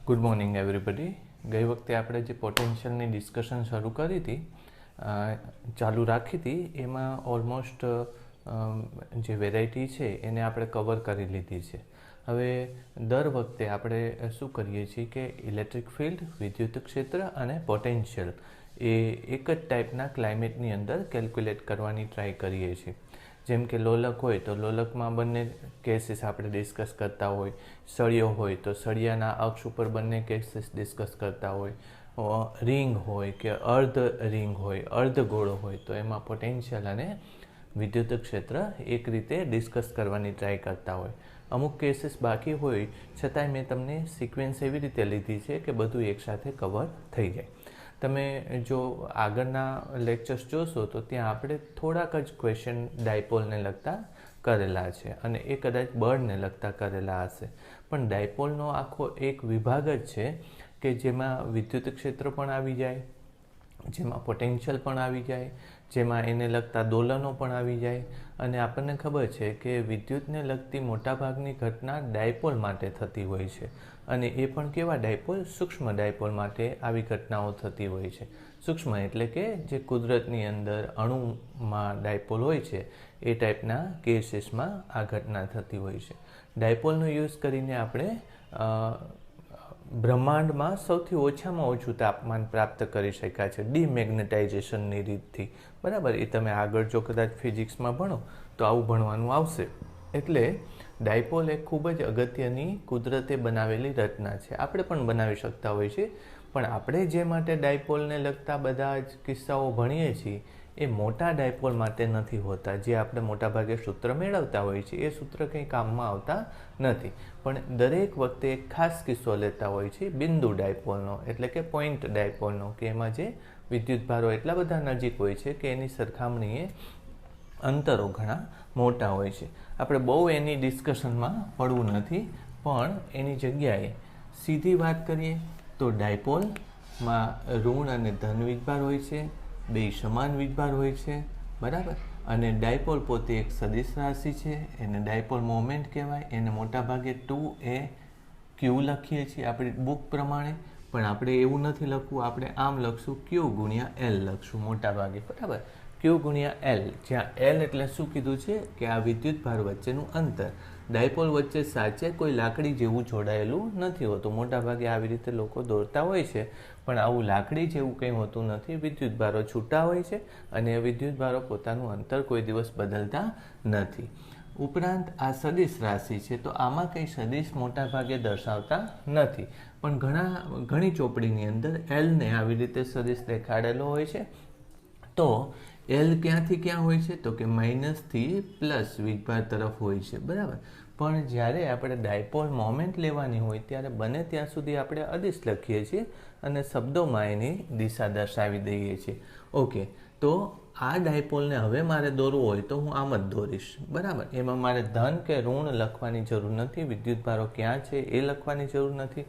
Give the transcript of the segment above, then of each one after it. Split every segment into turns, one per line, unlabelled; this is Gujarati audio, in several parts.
Good morning everybody. ગઈ વખતે આપણે જે પોટેન્શિયલની ડિસ્કશન શરૂ કરી હતી, ચાલુ રાખી હતી, એમાં ઓલમોસ્ટ જે વેરાયટી છે એને આપણે કવર કરી લીધી છે. હવે દર વખતે આપણે શું કરીએ છીએ કે ઇલેક્ટ્રિક ફિલ્ડ, વિદ્યુત ક્ષેત્ર અને પોટેન્શિયલ એ એક જ ટાઈપના ક્લાઇમેટની અંદર કેલ્ક્યુલેટ કરવાની ટ્રાય કરીએ છીએ. જેમ કે લોલક હોય તો લોલકમાં બંને કેસીસ આપણે ડિસ્કસ કરતા હોય, સળિયો હોય તો સળિયાના અક્ષ ઉપર બંને કેસીસ ડિસ્કસ કરતા હોય, રિંગ હોય કે અર્ધ રિંગ હોય, અર્ધગોળો હોય તો એમાં પોટેન્શિયલ અને વિદ્યુત ક્ષેત્ર એક રીતે ડિસ્કસ કરવાની ટ્રાય કરતા હોય. અમુક કેસીસ બાકી હોય છતાંય મેં તમને સિક્વન્સ એવી રીતે લીધી છે કે બધું એકસાથે કવર થઈ જાય. તમે જો આગળના લેક્ચર્સ જોશો તો ત્યાં આપણે થોડાક જ ક્વેશ્ચન ડાયપોલને લગતા કરેલા છે અને એ કદાચ બળને લગતા કરેલા હશે. પણ ડાયપોલનો આખો એક વિભાગ જ છે કે જેમાં વિદ્યુત ક્ષેત્ર પણ આવી જાય, જેમાં પોટેન્શિયલ પણ આવી જાય, જેમાં એને લગતા દોલનો પણ આવી જાય. અને આપણને ખબર છે કે વિદ્યુતને લગતી મોટાભાગની ઘટના ડાયપોલ માટે થતી હોય છે. અને એ પણ કેવા ડાયપોલ? સૂક્ષ્મ ડાયપોલ માટે આવી ઘટનાઓ થતી હોય છે. સૂક્ષ્મ એટલે કે જે કુદરતની અંદર અણુમાં ડાયપોલ હોય છે એ ટાઈપના કેસીસમાં આ ઘટના થતી હોય છે. ડાયપોલનો યુઝ કરીને આપણે બ્રહ્માંડમાં સૌથી ઓછામાં ઓછું તાપમાન પ્રાપ્ત કરી શક્યા છે ડીમેગ્નેટાઇઝેશનની રીતથી. બરાબર, એ તમે આગળ જો કદાચ ફિઝિક્સમાં ભણો તો આવું ભણવાનું આવશે. એટલે ડાયપોલ એક ખૂબ જ અગત્યની કુદરતે બનાવેલી રચના છે. આપણે પણ બનાવી શકતા હોઈએ છીએ, પણ આપણે જે માટે ડાયપોલને લગતા બધા જ કિસ્સાઓ ભણીએ છીએ એ મોટા ડાયપોલ માટે નથી હોતા. જે આપણે મોટાભાગે સૂત્ર મેળવતા હોઈએ છીએ એ સૂત્ર કંઈ કામમાં આવતા નથી. પણ દરેક વખતે એક ખાસ કિસ્સો લેતા હોય છે બિંદુ ડાયપોલનો, એટલે કે પોઈન્ટ ડાયપોલનો, કે એમાં જે વિદ્યુતભારો એટલા બધા નજીક હોય છે કે એની સરખામણીએ અંતરો ઘણા મોટા હોય છે. આપણે બહુ એની ડિસ્કશનમાં પડવું નથી, પણ એની જગ્યાએ સીધી વાત કરીએ તો ડાયપોલમાં ઋણ અને ધન વીજભાર હોય છે, બે સમાન વીજભાર હોય છે. બરાબર. અને ડાયપોલ પોતે એક સદિશ રાશિ છે, એને ડાયપોલ મોમેન્ટ કહેવાય. એને મોટાભાગે 2AQ લખીએ છીએ આપણી બુક પ્રમાણે, પણ આપણે એવું નથી લખવું. આપણે આમ લખશું Q ગુણ્યા L લખશું મોટાભાગે. બરાબર, Q ગુણ્યા L, જ્યાં L એટલે શું કીધું છે કે આ વિદ્યુતભાર વચ્ચેનું અંતર. ડાયપોલ વચ્ચે સાચે કોઈ લાકડી જેવું જોડાયેલું નથી હોતું. મોટાભાગે આવી રીતે લોકો દોરતા હોય છે, પણ આવું લાકડી જેવું કંઈ હોતું નથી. વિદ્યુતભારો છૂટા હોય છે અને એ વિદ્યુતભારો પોતાનું અંતર કોઈ દિવસ બદલતા નથી. ઉપરાંત આ સદિશ રાશિ છે તો આમાં કંઈ સદિશ મોટાભાગે દર્શાવતા નથી, પણ ઘણી ચોપડીની અંદર એલને આવી રીતે સદિશ દેખાડેલો હોય છે. તો એલ ક્યાંથી ક્યાં હોય છે? તો કે માઇનસથી પ્લસ વીજભાર તરફ હોય છે. બરાબર. પણ જ્યારે આપણે ડાયપોલ મોમેન્ટ લેવાની હોય ત્યારે બને ત્યાં સુધી આપણે અદિશ લખીએ છીએ અને શબ્દોમાં એની દિશા દર્શાવી દઈએ છીએ. ઓકે, તો આ ડાયપોલને હવે મારે દોરવું હોય તો હું આમ જ દોરીશ. બરાબર. એમાં મારે ધન કે ઋણ લખવાની જરૂર નથી, વિદ્યુતભારો ક્યાં છે એ લખવાની જરૂર નથી.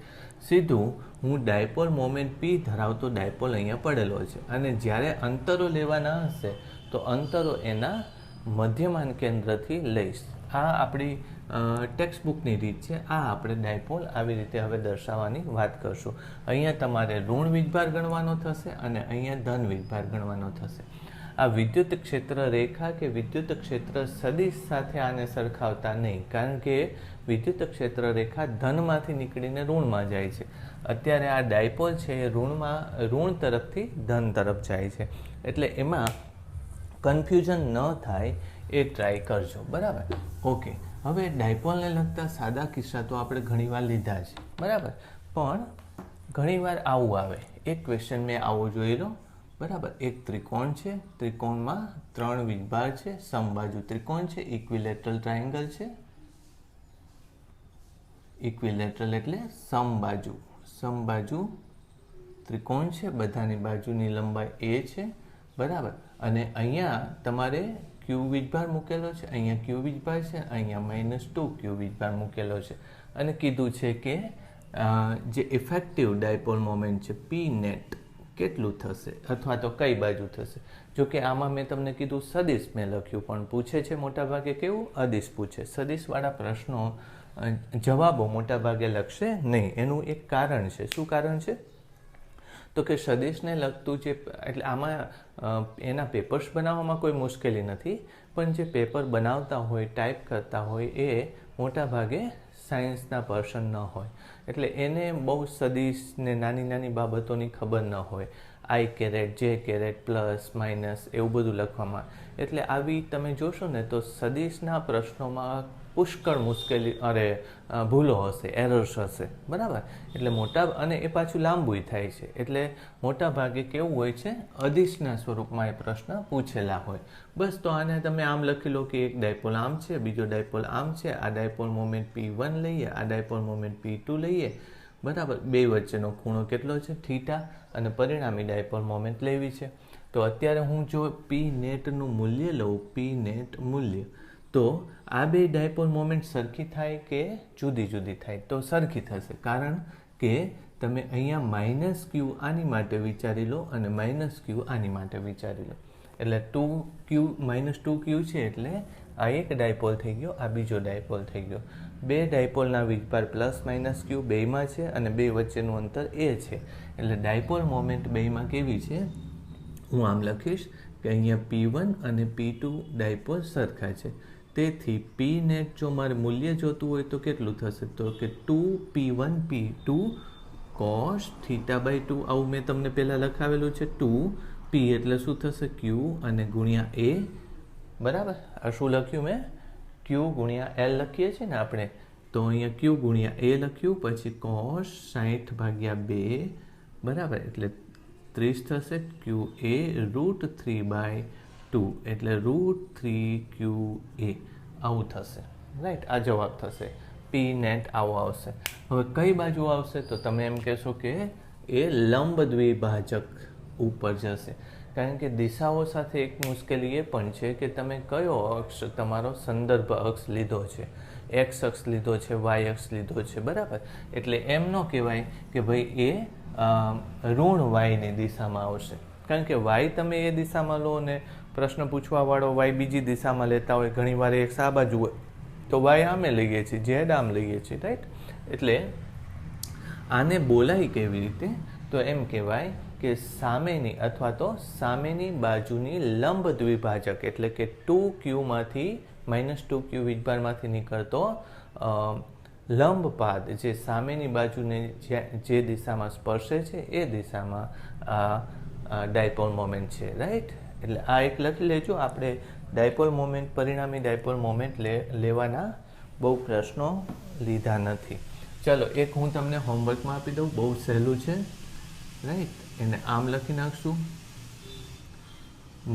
સીધું હું ડાયપોલ મોમેન્ટ P ધરાવતો ડાયપોલ અહીંયા પડેલો છે અને જ્યારે અંતરો લેવાના હશે તો અંતરો એના મધ્યમાન કેન્દ્રથી લઈશ. આ આપણી ટેક્સ્ટબુકની રીત છે. આ આપણે ડાયપોલ આવી રીતે હવે દર્શાવવાની વાત કરશું. અહીંયા તમારે ઋણ વીજભાર ગણવાનો થશે અને અહીંયા ધન વીજભાર ગણવાનો થશે. આ વિદ્યુત ક્ષેત્ર રેખા કે વિદ્યુત ક્ષેત્ર સદિશ સાથે આને સરખાવતા નહીં, કારણ કે વિદ્યુત ક્ષેત્ર રેખા ધનમાંથી નીકળીને ઋણમાં જાય છે. અત્યારે આ ડાયપોલ છે એ ઋણ તરફથી ધન તરફ જાય છે, એટલે એમાં કન્ફ્યુઝન ન થાય એ ટ્રાય કરજો. બરાબર. ઓકે, હવે ડાયપોલને લગતા સાદા કિસ્સા તો આપણે ઘણીવાર લીધા છે. બરાબર. પણ ઘણીવાર આવું આવે, એક ક્વેશ્ચન મેં આવો જોઈ લો. બરાબર. એક ત્રિકોણ છે, ત્રિકોણમાં 3 વીજભાર છે, સમબાજુ ત્રિકોણ છે, ઇક્વિલેટરલ ટ્રાયેંગલ છે. ઇક્વિલેટરલ એટલે સમબાજુ ત્રિકોણ છે, બધાની બાજુની લંબાઈ a છે. બરાબર. અને અહીંયા તમારે Q વીજભાર મૂકેલો છે, અહીંયા Q વીજભાર છે, અહીંયા -2Q વીજભાર મૂકેલો છે. અને કીધું છે કે જે ઇફેક્ટિવ ડાયપોલ મોમેન્ટ છે P નેટ કેટલું થશે અથવા તો કઈ બાજુ થશે. જોકે આમાં મેં તમને કીધું સદિશ મેં લખ્યું, પણ પૂછે છે મોટાભાગે કેવું? અદિશ પૂછે. સદિશવાળા પ્રશ્નો જવાબો મોટા ભાગે લખશે નહીં. એનું એક કારણ છે. શું કારણ છે? તો કે સદિશને લગતું જે એટલે આમાં એના પેપર્સ બનાવવામાં કોઈ મુશ્કેલી નથી, પણ જે પેપર બનાવતા હોય, ટાઈપ કરતા હોય એ મોટા ભાગે સાયન્સના પર્સન ન હોય, એટલે એને બહુ સદિશને નાની નાની બાબતોની ખબર ન હોય. આઈ કેરેટ, જે કેરેટ, પ્લસ માઇનસ એવું બધું લખવામાં, એટલે આવી તમે જોશો ને તો સદિશના પ્રશ્નોમાં પુષ્કળ મુશ્કેલી ભૂલો હશે, એરર્સ હશે, બરાબર. એટલે અને એ પાછું લાંબુય થાય છે. એટલે મોટા ભાગે કેવું હોય છે, અદિશના સ્વરૂપમાં એ પ્રશ્ન પૂછેલા હોય. બસ તો આને તમે આમ લખી લો કે એક ડાયપોલ આમ છે, બીજો ડાયપોલ આમ છે, આ ડાયપોલ મોમેન્ટ P1 લઈએ, આ ડાયપોલ મોમેન્ટ P2 લઈએ, બરાબર. બે વચ્ચેનો ખૂણો કેટલો છે? થીટા. અને પરિણામી ડાયપોલ મોમેન્ટ લેવી છે. તો અત્યારે હું જો P નેટનું મૂલ્ય લઉં, P નેટ મૂલ્ય, તો આ બે ડાયપોલ મોમેન્ટ સરખી થાય કે જુદી જુદી થાય? તો સરખી થશે, કારણ કે તમે અહીંયા માઇનસ ક્યુ આની માટે વિચારી લો અને માઇનસ ક્યુ આની માટે વિચારી લો. એટલે -2q છે, એટલે આ એક ડાયપોલ થઈ ગયો, આ બીજો ડાયપોલ થઈ ગયો. બે ડાયપોલના વીજભાર પ્લસ માઇનસ ક્યુ બેમાં છે અને બે વચ્ચેનું અંતર એ છે. એટલે ડાયપોલ મોમેન્ટ બેમાં કેવી છે? હું આમ લખીશ કે અહીંયા P1 અને P2 ડાયપોલ સરખા છે. તેથી P નેટ જો મારે મૂલ્ય જોતું હોય તો કેટલું થશે? તો કે 2P1 P2 cos θ/2. આવું મેં તમને પહેલાં લખાવેલું છે. 2P એટલે શું થશે? Q અને ગુણ્યા A, બરાબર. આ શું લખ્યું મેં? Q ગુણ્યા L લખીએ છીએ ને આપણે, તો અહીંયા Q ગુણ્યા A લખ્યું, પછી cos 60/2, બરાબર. એટલે 30 થશે. QA √3/2 એટલે √3QA આવું થશે, રાઈટ. આ જવાબ થશે. P નેટ આવો આવશે. હવે કઈ બાજુ આવશે? તો તમે એમ કહેશો કે એ લંબ દ્વિભાજક ઉપર જશે, કારણ કે દિશાઓ સાથે એક મુશ્કેલી એ પણ છે કે તમે કયો અક્ષ તમારો સંદર્ભ અક્ષ લીધો છે. એક્સ અક્ષ લીધો છે, વાય અક્ષ લીધો છે, બરાબર. એટલે એમ ન કહેવાય કે ભાઈ એ ઋણ વાયની દિશામાં આવશે, કારણ કે વાય તમે એ દિશામાં લો ને પ્રશ્ન પૂછવાવાળો વાય બીજી દિશામાં લેતા હોય, ઘણીવાર એક્સ આ બાજુ હોય તો વાય આમે લઈએ છીએ, ઝેડ આમ લઈએ છીએ, રાઈટ. એટલે આને બોલાય કેવી રીતે? તો એમ કહેવાય કે સામેની અથવા તો સામેની બાજુની લંબ દ્વિભાજક, એટલે કે 2Qમાંથી -2Q વીજભારમાંથી નીકળતો લંબ પાદ જે સામેની બાજુને જે દિશામાં સ્પર્શે છે એ દિશામાં ડાયપોલ મોમેન્ટ છે, રાઈટ. એટલે આ એક લખી લેજો. આપણે ડાયપોલ મોમેન્ટ, પરિણામી ડાયપોલ મોમેન્ટ લેવાના બહુ પ્રશ્નો લીધા નથી. ચલો એક હું તમને હોમવર્કમાં આપી દઉં, બહુ સહેલું છે, રાઈટ. એને આમ લખી નાખશું,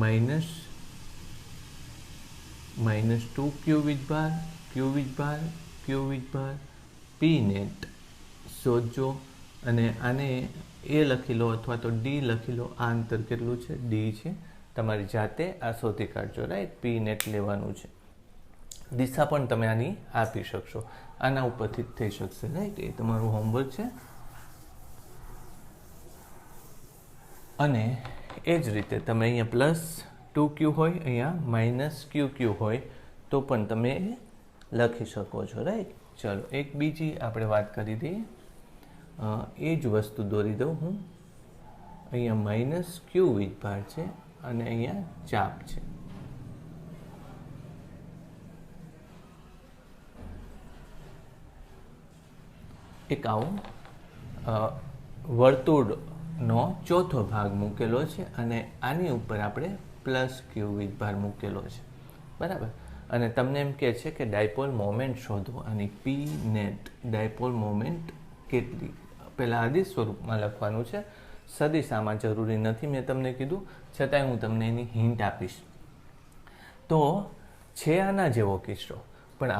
-2Q વીજભાર, Q વીજભાર, Q વીજભાર, P નેટ શોધજો. અને આને એ લખી લો અથવા તો D લખી લો. આ અંતર કેટલું છે? D છે. તમારી જાતે આ શોધી કાઢજો, રાઈટ. P નેટ લેવાનું છે. દિશા પણ તમે આની આપી શકશો, આના ઉપરથી જ થઈ શકશે, રાઈટ. એ તમારું હોમવર્ક છે. અને એ જ રીતે તમે અહીંયા +2Q હોય, અહીંયા -QQ હોય તો પણ તમે લખી શકો છો, રાઈટ. ચલો એક બીજી આપણે વાત કરી દઈએ. એ જ વસ્તુ દોરી દઉં હું. અહીંયા -Q વીજભાર છે અને અહીંયા ચાપ છે. એક આવો વર્તુળનો ચોથો ભાગ મૂકેલો છે અને આની ઉપર આપણે +Q વીજભાર મૂકેલો છે, બરાબર. અને તમને એમ કહે છે કે ડાયપોલ મોમેન્ટ શોધો. આની P નેટ ડાયપોલ મોમેન્ટ કેટલી? પહેલાં આદિશ સ્વરૂપમાં લખવાનું છે, સદિશ આમાં જરૂરી નથી, મેં તમને કીધું, છતાંય હું તમને એની હિન્ટ આપીશ. તો છે આના જેવો કિસ્સો, પણ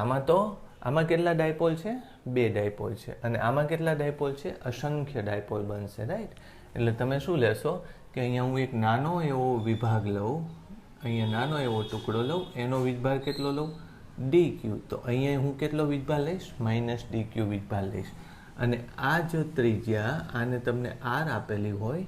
આમાં કેટલા ડાયપોલ છે? 2 ડાયપોલ છે. અને આમાં કેટલા ડાયપોલ છે? અસંખ્ય ડાયપોલ બનશે, રાઈટ. એટલે તમે શું લેશો કે અહીંયા હું એક નાનો એવો વિભાગ લઉં, અહીંયા નાનો એવો ટુકડો લઉં, એનો વીજભાર કેટલો લઉં? DQ. તો અહીંયા હું કેટલો વીજભાર લઈશ? -DQ વીજભાર લઈશ. અને આ જો ત્રિજ્યા આને તમને R આપેલી હોય,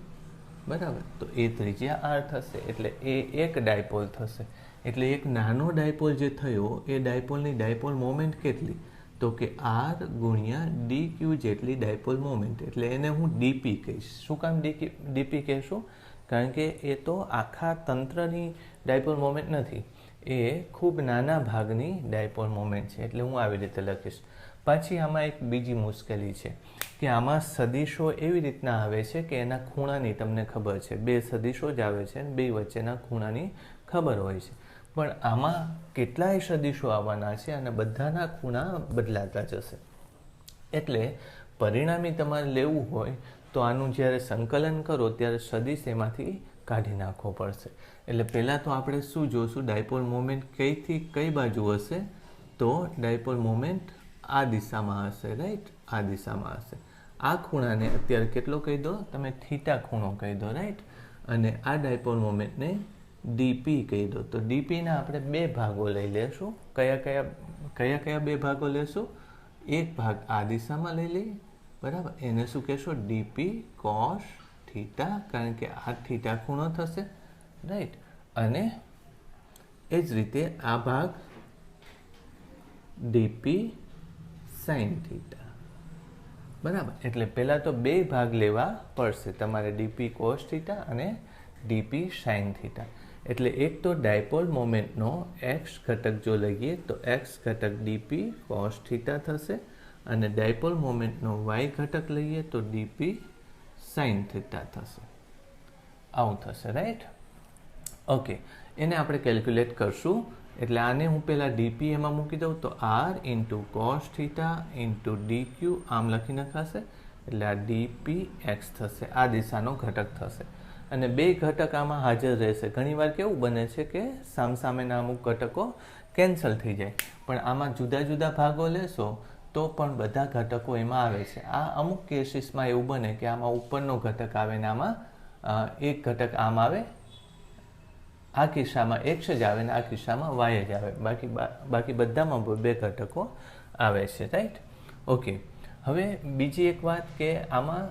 બરાબર, તો એ ત્રિજ્યા R થશે. એટલે એ એક ડાયપોલ થશે. એટલે એક નાનો ડાયપોલ જે થયો એ ડાયપોલની ડાયપોલ મોમેન્ટ કેટલી? તો કે આર ગુણ્યા ડી ક્યુ જેટલી ડાયપોલ મોમેન્ટ, એટલે એને હું ડીપી કહીશ. શું કામ ડીપી કહીશું? કારણ કે એ તો આખા તંત્રની ડાયપોલ મોમેન્ટ નથી, એ ખૂબ નાના ભાગની ડાયપોલ મોમેન્ટ છે, એટલે હું આવી રીતે લખીશ. પાછી આમાં એક બીજી મુશ્કેલી છે કે આમાં સદીશો એવી રીતના આવે છે કે એના ખૂણાની તમને ખબર છે, બે સદીશો જ આવે છે અને બે વચ્ચેના ખૂણાની ખબર હોય છે. પણ આમાં કેટલાય સદીશો આવવાના છે અને બધાના ખૂણા બદલાતા જશે. એટલે પરિણામી તમારે લેવું હોય તો આનું જ્યારે સંકલન કરો ત્યારે સદીશ એમાંથી કાઢી નાખવો પડશે. એટલે પહેલાં તો આપણે શું જોશું, ડાયપોલ મોમેન્ટ કઈથી કઈ બાજુ હશે? તો ડાયપોલ મોમેન્ટ આ દિશામાં હશે, રાઈટ? આ દિશામાં હશે. આ ખૂણાને અત્યારે કેટલો કહી દો તમે? થીટા ખૂણો કહી દો, રાઈટ? અને આ ડાયપોલ મોમેન્ટને ડીપી કહી દો. તો ડીપીના આપણે બે ભાગો લઈ લેશું. કયા બે ભાગો લેશું? એક ભાગ આ દિશામાં લઈ લઈએ, બરાબર? એને શું કહેશો? ડીપી કોસ થીટા, કારણ કે આ થીટા ખૂણો થશે, રાઈટ? અને એ જ રીતે આ ભાગ ડીપી સાઇન થીટા, બરાબર? એટલે પહેલાં તો બે ભાગ લેવા પડશે તમારે, ડીપી કોસ થીટા અને ડીપી સાઇન થીટા. એટલે એક તો ડાયપોલ મોમેન્ટનો એક્સ ઘટક જો લઈએ તો એક્સ ઘટક ડીપી કોસ થીટા થશે, અને ડાયપોલ મોમેન્ટનો વાય ઘટક લઈએ તો ડીપી સાઇન થીટા થશે. આવું થશે, રાઈટ? ઓકે, એને આપણે કેલ્ક્યુલેટ કરશું. એટલે આને હું પહેલાં ડીપી એમાં મૂકી દઉં તો R into cos theta into D Q આમ લખી નખાશે. એટલે આ ડીપી એક્સ થશે, આ દિશાનો ઘટક થશે. અને બે ઘટક આમાં હાજર રહેશે. ઘણીવાર કેવું બને છે કે સામસામેના અમુક ઘટકો કેન્સલ થઈ જાય, પણ આમાં જુદા જુદા ભાગો લેશો તો પણ બધા ઘટકો એમાં આવે છે. આ અમુક કેસીસમાં એવું બને કે આમાં ઉપરનો ઘટક આવે ને આમાં એક ઘટક આમ આવે, આ કિસ્સામાં એક્સ જ આવે ને આ કિસ્સામાં વાય જ આવે, બાકી બધામાં બે ઘટકો આવે છે, રાઈટ? ઓકે, હવે બીજી એક વાત કે આમાં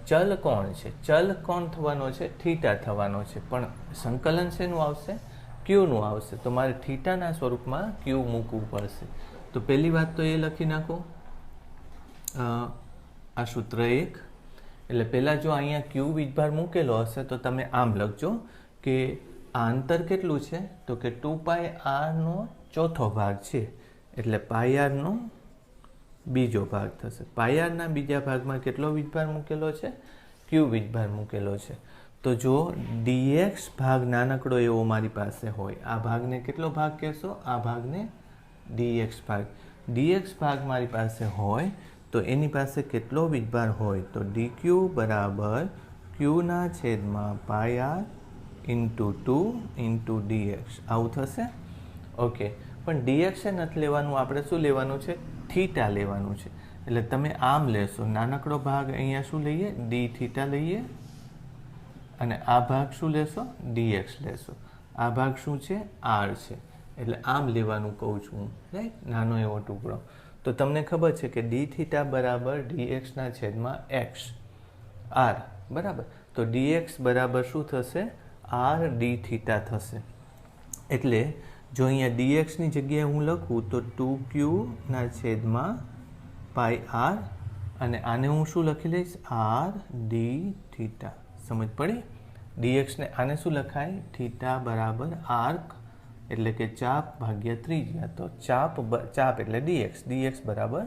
ચલ કોણ છે? ચલ કોણ થવાનો છે? થીટા થવાનો છે. પણ સંકલન શેનું આવશે? ક્યુનું આવશે. તો મારે થીટાના સ્વરૂપમાં ક્યુ મૂકવું પડશે. તો પહેલી વાત તો એ લખી નાખો, આ સૂત્ર 1. એટલે પહેલાં જો અહીંયા ક્યુ વીજભાર મૂકેલો હશે તો તમે આમ લખજો કે આ અંતર કેટલું છે? તો કે 2πr ચોથો ભાગ છે, એટલે πr બીજો ભાગ થશે. πr બીજા ભાગમાં કેટલો વીજભાર મૂકેલો છે? ક્યુ વીજભાર મૂકેલો છે. તો જો dx ભાગ નાનકડો એવો મારી પાસે હોય, આ ભાગને કેટલો ભાગ કહેશો? આ ભાગને dx ભાગ. dx ભાગ મારી પાસે હોય તો એની પાસે કેટલો વીજભાર હોય? તો dq બરાબર ક્યુના છેદમાં πr ઇન્ટુ 2 ઇન્ટુ dx, આવું થશે. ઓકે, પણ dx એ નથી લેવાનું, આપણે શું લેવાનું છે? થીટા લેવાનું છે. એટલે તમે આમ લેશો, નાનકડો ભાગ અહીંયા શું લઈએ? ડી થીટા લઈએ, અને આ ભાગ શું લેશો? dx લેશો. આ ભાગ શું છે? r છે. એટલે આમ લેવાનું કહું છું, રાઈટ? નાનો એવો ટુકડો. તો તમને ખબર છે કે ડી થીટા બરાબર dxના છેદમાં x r, બરાબર? તો dx બરાબર શું થશે? r ડી થીટા થશે. એટલે જો અહીંયા dxની જગ્યાએ હું લખું તો 2q છેદમાં πr, અને આને હું શું લખી લઈશ? r D theta. સમજ પડી? dxને આને શું લખાય? થીટા બરાબર આર્ક, એટલે કે ચાપ ભાગ્યા ત્રિજ્યા. તો ચાપ એટલે dx બરાબર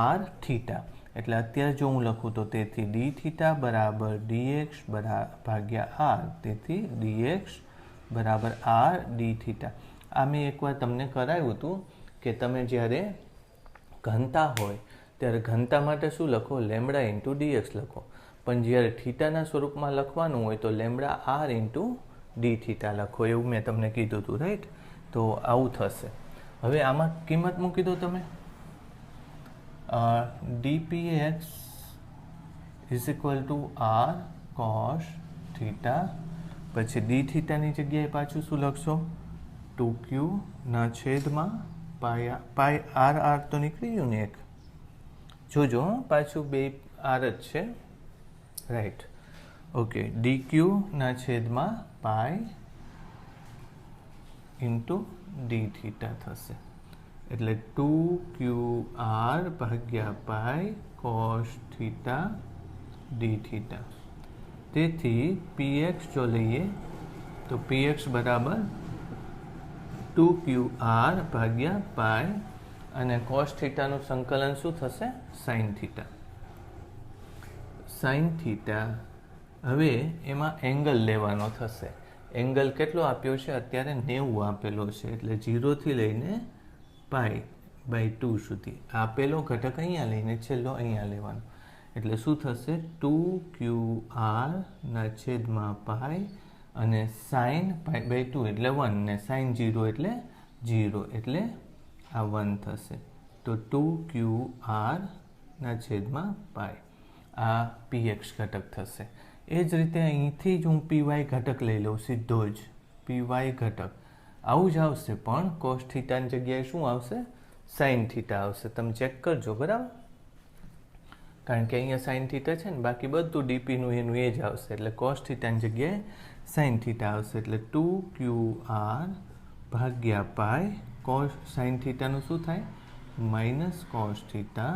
r થીટા. એટલે અત્યારે જો હું લખું તો તેથી ડી થીટા બરાબર dx ભાગ્યા r, તેથી dx બરાબર r ડી થીટા. આ મેં એકવાર તમને કરાવ્યું હતું કે તમે જ્યારે ઘનતા હોય ત્યારે ઘનતા માટે શું લખો? લેમડા ઇન્ટુ dx લખો. પણ જ્યારે થીટાના સ્વરૂપમાં લખવાનું હોય તો lambda r into D theta લખો, એવું મેં તમને કીધું હતું, રાઈટ? તો આવું થશે. હવે આમાં કિંમત મૂકી દો તમે. dpx is equal to r cos theta, પછી ડી થીટાની જગ્યાએ પાછું શું લખશો? 2q છેદમાં r તો નીકળી ગયું ને એક, જોજો પાછું બે r જ છે, રાઈટ? ઓકે, dq છેદમાં પાઈ ઇન્ટુ ડી થીટા થશે. એટલે 2QR ભાગ્યા પાઈ cos થીટા ડી થીટા. તેથી px જો લઈએ તો px બરાબર 2QR ભાગ્યા પાઈ અને cos થીટાનું સંકલન શું થશે? sin theta. sin theta. હવે એમાં એંગલ લેવાનો થશે. એંગલ કેટલો આપ્યો છે? અત્યારે 90 આપેલો છે. એટલે 0 થી લઈને π/2 સુધી આપેલો ઘટક અહીંયા લઈને છેલ્લો અહીંયા લેવાનો. એટલે શું થશે? 2QR ના છેદમાં પાઈ અને sin π/2 એટલે 1 ને sin 0 એટલે 0 એટલે આ 1 થશે. તો 2QR ના છેદમાં પાઈ આ px ઘટક થશે. એ જ રીતે અહીંથી જ હું py ઘટક લઈ લઉં સીધો જ. py ઘટક આવું જ આવશે, પણ cos થીટાની જગ્યાએ શું આવશે? sin થીટા આવશે. તમે ચેક કરજો, બરાબર? કારણ કે અહીંયા sin થીટા છે ને, બાકી બધું ડીપીનું એનું એ જ આવશે. એટલે cos થીટાની જગ્યાએ sin થીટા આવશે. એટલે 2QR ભાગ્યા પાઈ cos sin થીટાનું શું થાય? માઇનસ cos થીટા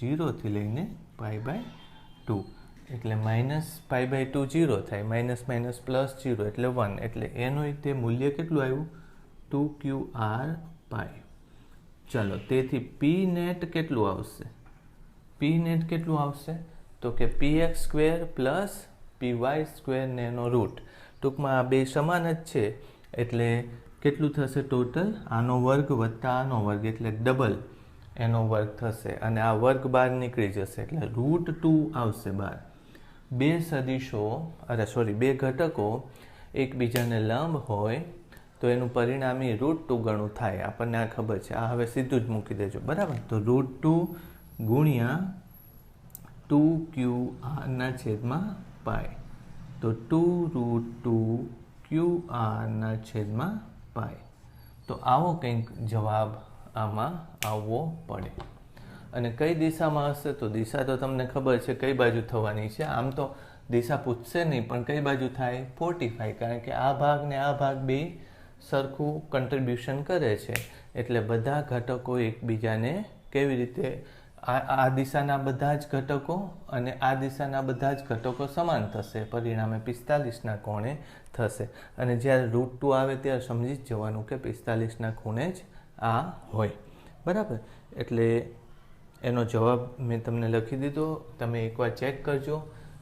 0 થી લઈને π/2. એટલે માઇનસ π/2 0 થાય, માઇનસ માઇનસ પ્લસ 0 એટલે 1. એટલે એનું તે મૂલ્ય કેટલું આવ્યું? 2QR પાઈ. ચલો, તેથી p નેટ કેટલું આવશે? p નેટ કેટલું આવશે? તો કે px square plus py square ને એનો રૂટ. ટૂંકમાં આ બે સમાન જ છે. એટલે કેટલું થશે ટોટલ? આનો વર્ગ વત્તા આનો વર્ગ એટલે ડબલ એનો વર્ગ થશે. અને આ વર્ગ બહાર નીકળી જશે એટલે √2 આવશે બહાર. બે ઘટકો એકબીજાને લંબ હોય તો એનું પરિણામી √2 ગણું થાય. આપણને આ ખબર છે. આ હવે સીધું જ મૂકી દેજો, બરાબર? તો √2 ગુણ્યા 2QR ના છેદમાં પાઈ. તો 2√2QR ના છેદમાં પાઈ. તો આવો કંઈક જવાબ આમાં આવવો પડે. અને કઈ દિશામાં હશે? તો દિશા તો તમને ખબર છે કઈ બાજુ થવાની છે. આમ તો દિશા પૂછશે નહીં, પણ કઈ બાજુ થાય? 45. કારણ કે આ ભાગ ને આ ભાગ બે સરખું કન્ટ્રીબ્યુશન કરે છે. એટલે બધા ઘટકો એકબીજાને કેવી રીતે આ દિશાના બધા જ ઘટકો અને આ દિશાના બધા જ ઘટકો સમાન થશે. પરિણામે 45ના કોણે થશે. અને જ્યારે √2 આવે ત્યારે સમજી જ જવાનું કે 45ના ખૂણે જ આ હોય, બરાબર? એટલે એનો જવાબ મેં તમને લખી દીધો. તમે એકવાર ચેક કરજો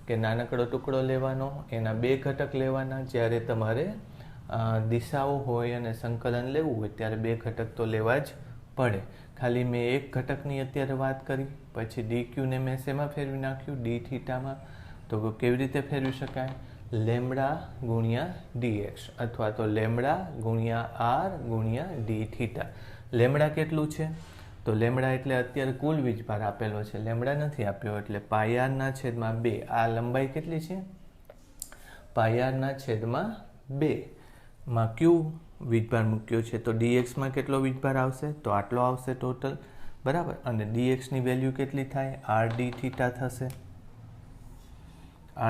કે નાનકડો ટુકડો લેવાનો, એના બે ઘટક લેવાના. જ્યારે તમારે દિશાઓ હોય અને સંકલન લેવું હોય ત્યારે બે ઘટક તો લેવા જ પડે. ખાલી મેં એક ઘટકની અત્યારે વાત કરી, પછી dq ને મેં શેમાં ફેરવી નાખ્યું? d થીટામાં. તો કેવી રીતે ફેરવી શકાય? લેમ્બડા ગુણ્યા dx અથવા તો લેમ્બડા ગુણ્યા r ગુણ્યા d થીટા. લેમ્બડા કેટલું છે? તો લેમ્બડા એટલે અત્યારે કુલ વીજભાર આપેલો છે, લેમ્બડા નથી આપ્યો. એટલે πr ના છેદમાં 2. આ લંબાઈ કેટલી છે? πr ના છેદમાં 2 માં ક્યુ વીજભાર મૂક્યો છે. તો dx માં કેટલો વીજભાર આવશે? તો આટલો આવશે ટોટલ, બરાબર? અને dx ની વેલ્યુ કેટલી થાય? rd થીટા થશે.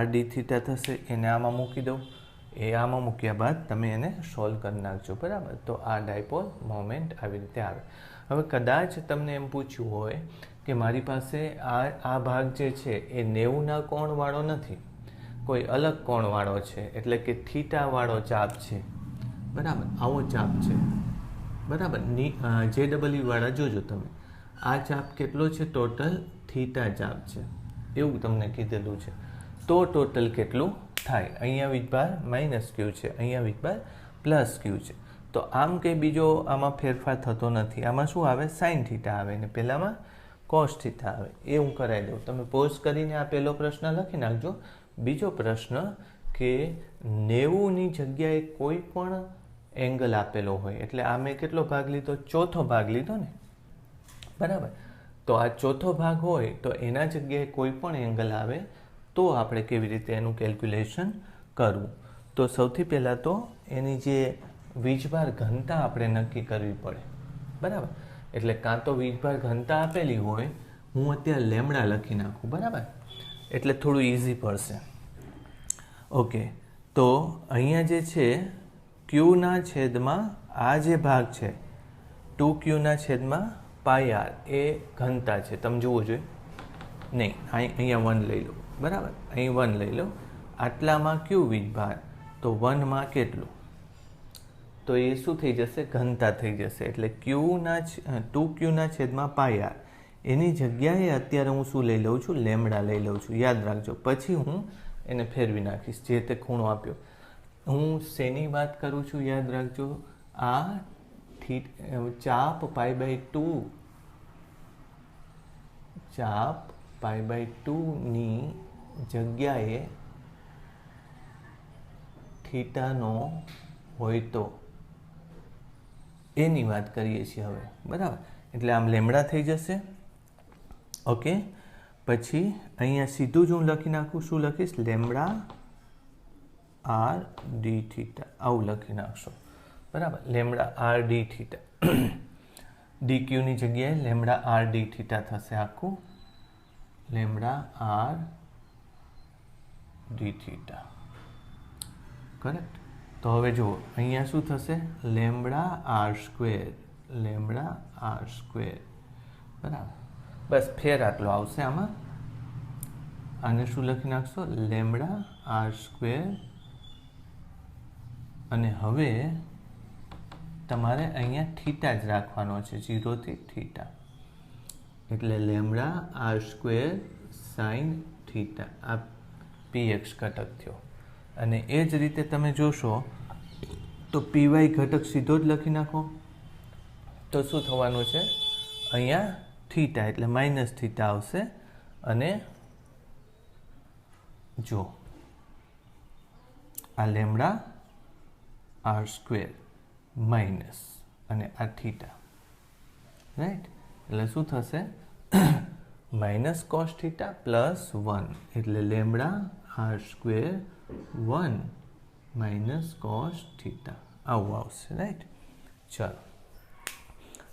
rd થીટા થશે. એને આમાં મૂકી દઉં. એ આમાં મૂક્યા બાદ તમે એને સોલ્વ કરી નાખજો, બરાબર? તો આ ડાયપોલ મોમેન્ટ આવી રીતે આવે. હવે કદાચ તમને એમ પૂછ્યું હોય કે મારી પાસે આ ભાગ જે છે એ 90ના કોણવાળો નથી, કોઈ અલગ કોણવાળો છે, એટલે કે થીટાવાળો ચાપ છે, બરાબર? આવો ચાપ છે, બરાબર? JW વાળા જોજો તમે. આ ચાપ કેટલો છે? ટોટલ થીટા ચાપ છે, એવું તમને કીધેલું છે. તો ટોટલ કેટલું થાય? અહીંયા વીજભાર -q છે, અહીંયા વીજભાર +q છે. તો આમ કંઈ બીજો આમાં ફેરફાર થતો નથી. આમાં શું આવે? sin થીટા આવે ને પહેલામાં cos થીટા આવે. એ હું કરાવી દઉં. તમે પોઝ કરીને આ પહેલો પ્રશ્ન લખી નાખજો. બીજો પ્રશ્ન કે 90ની જગ્યાએ કોઈ પણ એંગલ આપેલો હોય, એટલે આ મેં કેટલો ભાગ લીધો? ચોથો ભાગ લીધો ને, બરાબર? તો આ ચોથો ભાગ હોય તો એના જગ્યાએ કોઈ પણ એંગલ આવે તો આપણે કેવી રીતે એનું કેલ્ક્યુલેશન કરવું? તો સૌથી પહેલાં તો એની જે વીજભાર ઘનતા આપણે નક્કી કરવી પડે, બરાબર? એટલે કાં તો વીજભાર ઘનતા આપેલી હોય, હું અત્યારે લેમ્બડા લખી નાખું, બરાબર? એટલે થોડું ઇઝી પડશે. ઓકે, તો અહીંયા જે છે ક્યુના છેદમાં આ જે ભાગ છે, 2q છેદમાં પાઈ આર એ ઘનતા છે, તમે જુઓ જોઈએ. નહીં, અહીંયા 1 લઈ લો, બરાબર, અહીં 1 લઈ લો. આટલામાં ક્યુ વીજભાર, તો 1માં કેટલું, તો એ શું થઈ જશે, ઘનતા થઈ જશે. એટલે 2q છેદમાં પાઈ આર એની જગ્યાએ અત્યારે હું શું લઈ લઉં છું, લેમડા લઈ લઉં છું, યાદ રાખજો. પછી હું એને ફેરવી નાખીશ, જે તે ખૂણો આપ્યો. હું શેની વાત કરું છું, યાદ રાખજો, આ ચાપ π/2, ચાપ π/2 ની જગ્યાએ થીટાનો હોય તો એની વાત કરીએ છીએ હવે, બરાબર. એટલે આમ લેમડા થઈ જશે. ઓકે, પછી અહીંયા સીધું જ હું લખી નાખું, શું લખીશ, લેમડા આર ડી થીટા, આવું લખી નાખશો, બરાબર. Lambda R D theta, D ક્યુની જગ્યાએ લેમડા આર ડી થીટા થશે આખું, lambda R D theta, correct. તો હવે જુઓ અહીંયા શું થશે, lambda R square, lambda R square, બરાબર. બસ ફેર આટલો આવશે આમાં. આને શું લખી નાખશો, લેમડા આર સ્ક્વેર. અને હવે તમારે અહીંયા થીટા જ રાખવાનો છે, 0 થી થીટા, એટલે lambda R square sine theta, આ px ઘટક થયો. અને એ જ રીતે તમે જોશો તો py ઘટક સીધો જ લખી નાખો, તો શું થવાનું છે, અહીંયા થીટા એટલે માઇનસ થીટા આવશે. અને જો આ લેમડા આર સ્ક્વેર માઇનસ અને આ થીટા, રાઈટ. એટલે શું થશે, માઇનસ કોસ થીટા પ્લસ 1, એટલે lambda R square 1 minus cos theta, આવું આવશે, રાઈટ. ચાલો,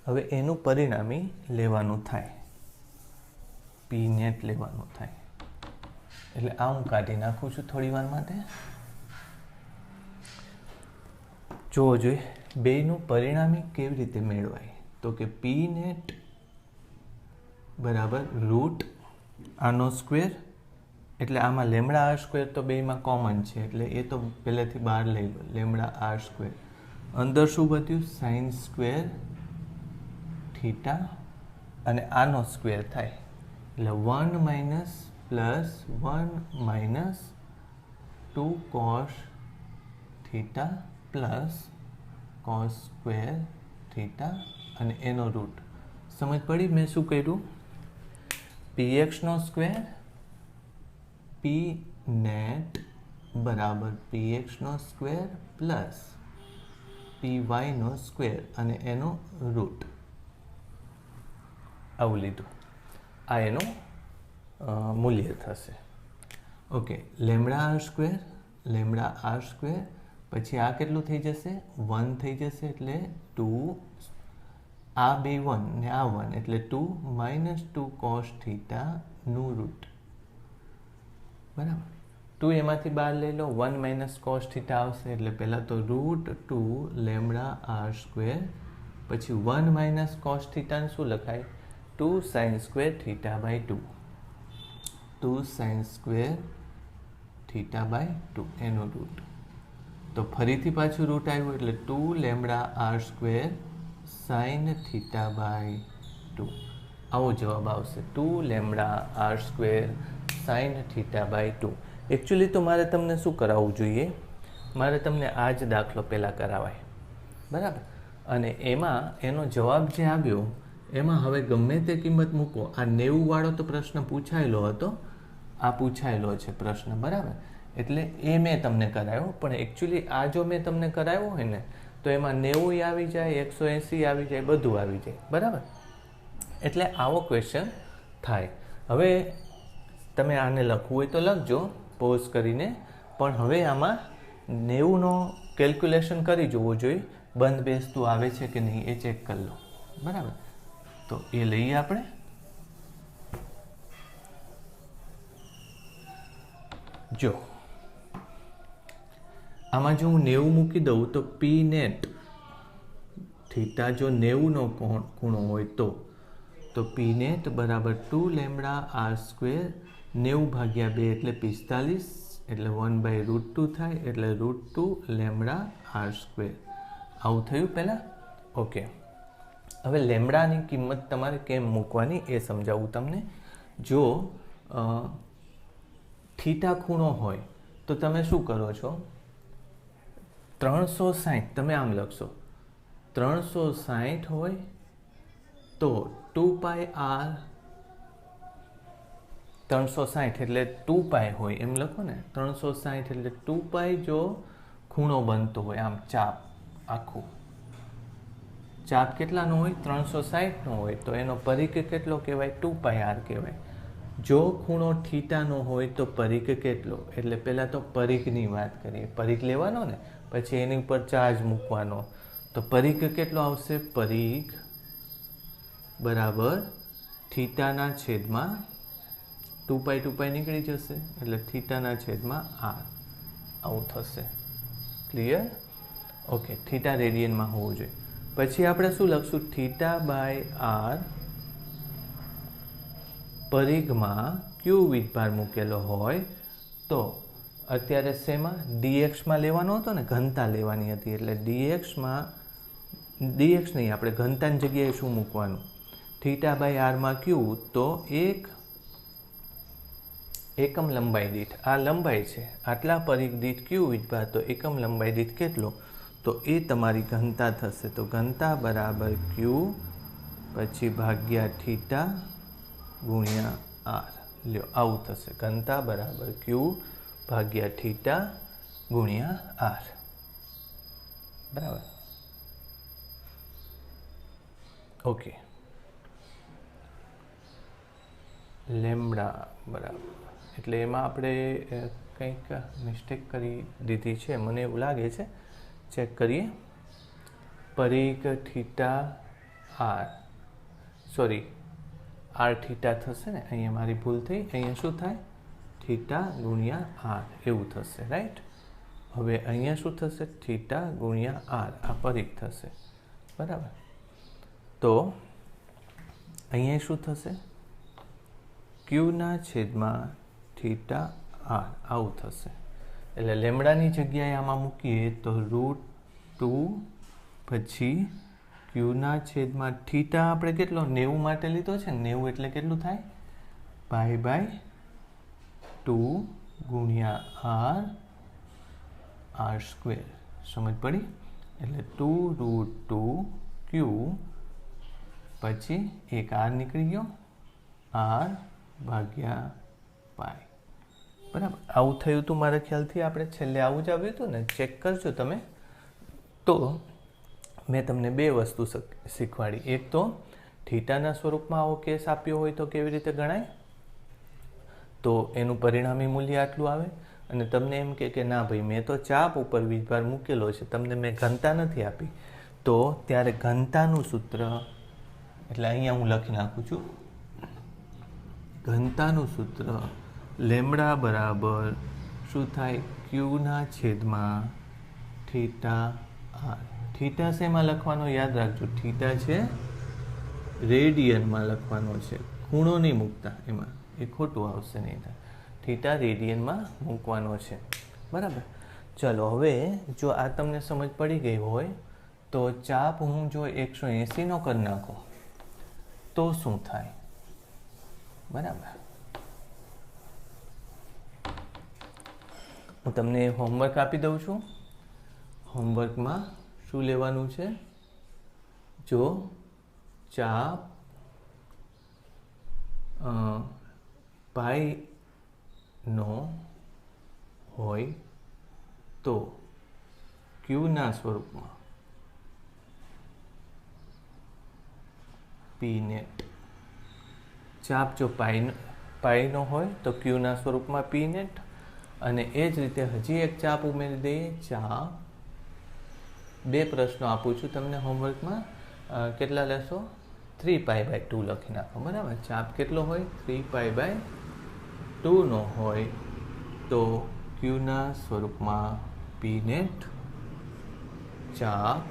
હવે એનું પરિણામી લેવાનું થાય, પી નેટ લેવાનું થાય. એટલે આ હું કાઢી નાખું છું થોડી વાર માટે. જોવો જોઈએ બેયનું પરિણામી કેવી રીતે મેળવાય, તો કે પી નેટ બરાબર રૂટ આનો સ્ક્વેર, એટલે આમાં લેમડા આર સ્ક્વેર તો બેયમાં કોમન છે, એટલે એ તો પહેલેથી બહાર લઈ લો, લેમડા આર સ્ક્વેર. અંદર શું વધ્યું, સાઇન સ્ક્વેર થીટા, અને આનો સ્ક્વેર થાય એટલે 1 minus plus 1 minus 2 cos theta plus cos square theta, અને એનો રૂટ. સમજ પડી મેં શું કર્યું, pxનો સ્ક્વેર પી નેટ બરાબર pxનો સ્ક્વેર પ્લસ pyનો સ્ક્વેર અને એનો રૂટ, આવું લીધું. આ એનું મૂલ્ય થશે. Okay, lambda R square, lambda R square, પછી આ કેટલું થઈ જશે, 1 થઈ જશે, એટલે 2, આ બે 1 ને આ 1 એટલે 2 માઇનસ 2 કોસ થીટાનું રૂટ, બરાબર. 2 એમાંથી બહાર લઈ લો, 1 માઇનસ કોસ થીટા આવશે, એટલે પહેલાં તો રૂટ 2 લેમડા આર સ્ક્વેર, પછી 1 માઇનસ કોસ થીટાને શું લખાય, 2 sine square theta by 2, 2 sine square theta by 2 એનો રૂટ. તો ફરીથી પાછું રૂટ આવ્યું એટલે 2 lambda R square sine theta by 2, આવો જવાબ આવશે, 2 lambda R square sine theta by 2. Actually તો મારે તમને શું કરાવવું જોઈએ, મારે તમને આ જ દાખલો પહેલાં કરાવાય, બરાબર. અને એમાં એનો જવાબ જે આવ્યો એમાં હવે ગમે તે કિંમત મૂકો. આ 90 વાળો તો પ્રશ્ન પૂછાયેલો હતો, આ પૂછાયેલો છે પ્રશ્ન, બરાબર. એટલે એ મેં તમને કરાવ્યો, પણ એકચ્યુઅલી આ જો મેં તમને કરાવ્યો હોય ને તો એમાં 90 આવી જાય, 180 આવી જાય, બધું આવી જાય, બરાબર. એટલે આવો ક્વેશ્ચન થાય. હવે તમે આને લખવું હોય તો લખજો પોઝ કરીને, પણ હવે આમાં 90નો કેલ્ક્યુલેશન કરી જોવું જોઈએ, બંધ બેસતું આવે છે કે નહીં એ ચેક કરી લો, બરાબર. તો એ લઈએ આપણે. જો આમાં જો હું 90 મૂકી દઉં તો પી નેટ थीटा जो 90નો ખૂણો હોય તો પી નેટ બરાબર 2 લેમ્બડા આર સ્ક્વેર 90/2 એટલે 45 એટલે 1/√2 થાય એટલે √2 લેમ્બડા આર સ્ક્વેર. આવું થયું પહેલાં. ઓકે, હવે લેમ્બડાની કિંમત તમારે કેમ મૂકવાની એ સમજાવું તમને. જો થીટા ખૂણો હોય તો તમે શું કરો છો, 360 તમે આમ લખશો, 360 હોય તો 2πr 360 એટલે 2π હોય એમ લખો ને. 360 એટલે 2π જો ખૂણો બનતો હોય, આમ ચાપ આખું ચાપ કેટલાનો હોય, 360નો હોય તો એનો પરિઘ કેટલો કહેવાય, 2πr કહેવાય. જો ખૂણો થીટાનો હોય તો પરિઘ કેટલો, એટલે પહેલાં તો પરિઘની વાત કરીએ. પરિઘ લેવાનો ને પછી એની ઉપર ચાર્જ મૂકવાનો. તો પરિઘ કેટલો આવશે, પરિઘ બરાબર થીટાના છેદમાં 2π નીકળી જશે એટલે થીટાના છેદમાં r. આવું થશે. ક્લિયર? ઓકે, થીટા રેડિયનમાં હોવું જોઈએ. પછી આપણે શું લખશું, θ/r પરિઘમાં ક્યુ વીજભાર મૂકેલો હોય તો અત્યારે શેમાં, dxમાં લેવાનો હતો ને, ઘનતા લેવાની હતી એટલે dxમાં dx નહીં, આપણે ઘનતાની જગ્યાએ શું મૂકવાનું, θ/r માં ક્યુ તો એકમ લંબાઈ દીઠ, આ લંબાઈ છે, આટલા પરિઘ દીઠ ક્યુ વીજભાર તો એકમ લંબાઈ દીઠ કેટલો, તો એ તમારી ઘનતા થશે. તો ઘનતા બરાબર ક્યુ પછી ભાગ્યા થીટા ગુણ્યા આર. લ્યો, આવું થશે. ઘનતા બરાબર ક્યુ ભાગ્યા થીટા ગુણ્યા આર. બરાબર. ઓકે, લેમ્બડા બરાબર, એટલે એમાં આપણે કંઈક મિસ્ટેક કરી દીધી છે મને એવું લાગે છે. ચેક કરીએ. પરિઘ theta R, sorry R theta થશે ને, અહીંયા મારી ભૂલ થઈ. અહીંયા શું થાય, થીટા ગુણ્યા આર એવું થશે, રાઈટ. હવે અહીંયા શું થશે, થીટા ગુણ્યા આર, આ પરિઘ થશે. બરાબર. તો અહીંયા શું થશે, ક્યુના છેદમાં થીટા આર આવું થશે. એટલે લેમ્બડાની જગ્યાએ આમાં મૂકીએ તો √2 પછી ક્યુના છેદમાં થીટા આપણે કેટલો 90 માટે લીધો છે ને, 90 એટલે કેટલું થાય, π/2 ગુણ્યા આર સ્ક્વેર. સમજ પડી? એટલે 2√2 ક્યુ પછી એક આર નીકળી ગયો, r/π. બરાબર. આવું થયું હતું મારા ખ્યાલથી. આપણે છેલ્લે આવું જ આવ્યું હતું ને, ચેક કરજો તમે. તો મેં તમને બે વસ્તુ શીખવાડી. એક તો થીટાના સ્વરૂપમાં આવો કેસ આપ્યો હોય તો કેવી રીતે ગણાય, તો એનું પરિણામી મૂલ્ય આટલું આવે. અને તમને એમ કે ના ભાઈ મેં તો ચાપ ઉપર વીજભાર મૂકેલો છે, તમને મેં ઘનતા નથી આપી, તો ત્યારે ઘનતાનું સૂત્ર, એટલે અહીંયા હું લખી નાખું છું, ઘનતાનું સૂત્ર લેમ્બડા બરાબર શું થાય, ક્યુના છેદમાં થીટા આર. થીટા શેમાં લખવાનો યાદ રાખજો, થીટા છે રેડિયનમાં લખવાનો છે, ખૂણો નહીં મૂકતા, એમાં એ ખોટું આવશે નહીં. થીટા રેડિયનમાં મૂકવાનો છે. બરાબર. ચલો, હવે જો આ તમને સમજ પડી ગઈ હોય તો ચાપ હું જો 180નો કરી નાખું તો શું થાય. બરાબર. હું તમને હોમવર્ક આપી દઉં છું. હોમવર્કમાં શું લેવાનું છે, જો ચાપ પાઈનો હોય તો ક્યુના સ્વરૂપમાં પી નેટ. ચાપ જો પાઈનો હોય તો ક્યુના સ્વરૂપમાં પી નેટ. અને એ જ રીતે હજી એક ચાપ ઉમેરી દઈએ, ચાપ. બે પ્રશ્નો આપું છું તમને હોમવર્કમાં, કેટલા લેશો, 3π/2 લખી નાખો. બરાબર. ચાપ કેટલો હોય, 3π/2 નો હોય તો ક્યુના સ્વરૂપમાં પી નેટ ચાપ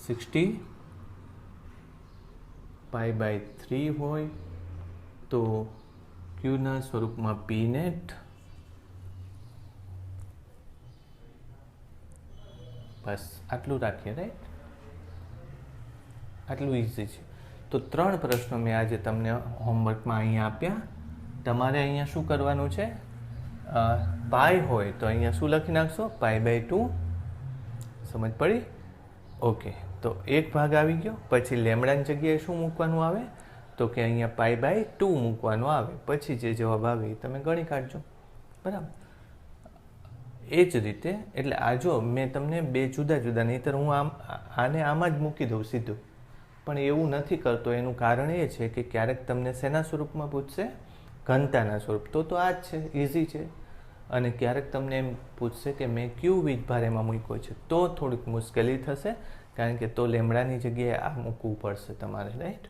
60 π/3 હોય તો ક્યુના સ્વરૂપમાં પી નેટ, બસ આટલું રાખીએ, રાઈટ? આટલું ઇઝી છે. તો 3 પ્રશ્નો મેં આજે તમને હોમવર્કમાં અહીંયા આપ્યા. તમારે અહીંયા શું કરવાનું છે? પાઈ હોય તો અહીંયા શું લખી નાખશો? π/2. સમજ પડી? ઓકે, તો એક ભાગ આવી ગયો. પછી લેમડાની જગ્યાએ શું મૂકવાનું આવે? તો કે અહીંયા π/2 મૂકવાનું આવે. પછી જે જવાબ આવે એ તમે ગણી કાઢજો. બરાબર? એ જ રીતે એટલે આ જો મેં તમને 2 જુદા જુદા, નહીંતર હું આને આમાં જ મૂકી દઉં સીધું, પણ એવું નથી કરતો. એનું કારણ એ છે કે ક્યારેક તમને શેના સ્વરૂપમાં પૂછશે? ઘનતાના સ્વરૂપ. તો આ જ છે, ઇઝી છે. અને ક્યારેક તમને એમ પૂછશે કે મેં ક્યુ વીજભાર એમાં મૂક્યો છે, તો થોડીક મુશ્કેલી થશે, કારણ કે તો લેમડાની જગ્યાએ આ મૂકવું પડશે તમારે, રાઈટ?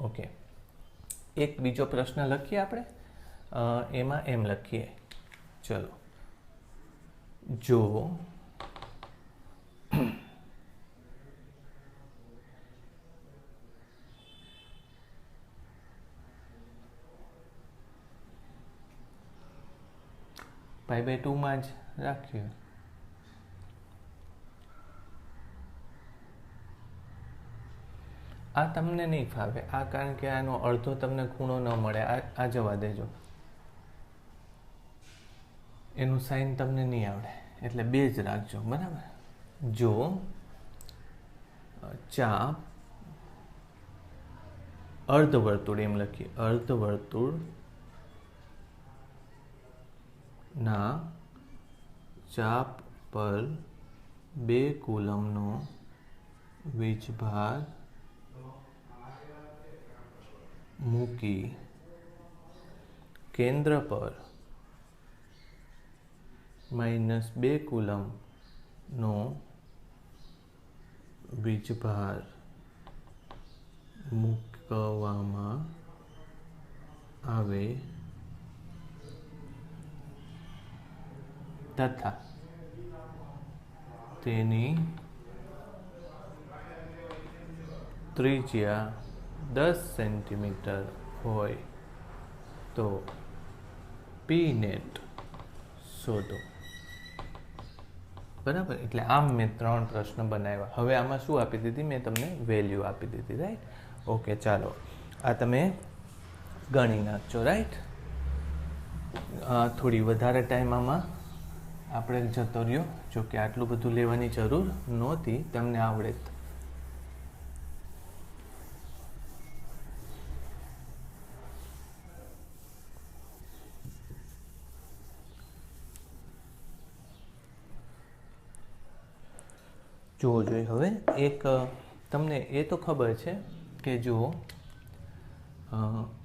ઓકે, એક બીજો પ્રશ્ન લખીએ આપણે. એમાં એમ લખીએ, ચલો, જો π/2 માં જ રાખીએ. આ તમને નહીં ફાવે, આ કારણ કે આનો અડધો તમને ખૂણો ન મળે. આ જવા દેજો, એનું સાઇન તમને નહીં આવડે, એટલે 2 જ રાખજો. બરાબર? જો ચાપ અર્ધવર્તુળ, એમ લખીએ, અર્ધવર્તુળ ના ચાપ પર 2 કુલમનો વીજભાર મૂકી કેન્દ્ર પર -2 કુલમનો વીજભાર મૂકવામાં આવે તથા તેની ત્રિજ્યા 10 સેન્ટીમીટર હોય તો પી નેટ શોધો. બરાબર? એટલે આમ મેં 3 પ્રશ્ન બનાવ્યા. હવે આમાં શું આપી દીધી? મેં તમને વેલ્યુ આપી દીધી, રાઈટ? ઓકે, ચાલો, આ તમે ગણી નાખજો, રાઈટ? થોડી વધારે ટાઈમ આમાં આપણે જતો રહ્યો, જો કે આટલું બધું લેવાની જરૂર નહોતી, તમને આવડે. જોવો જોઈએ. હવે એક તમને એ તો ખબર છે કે જો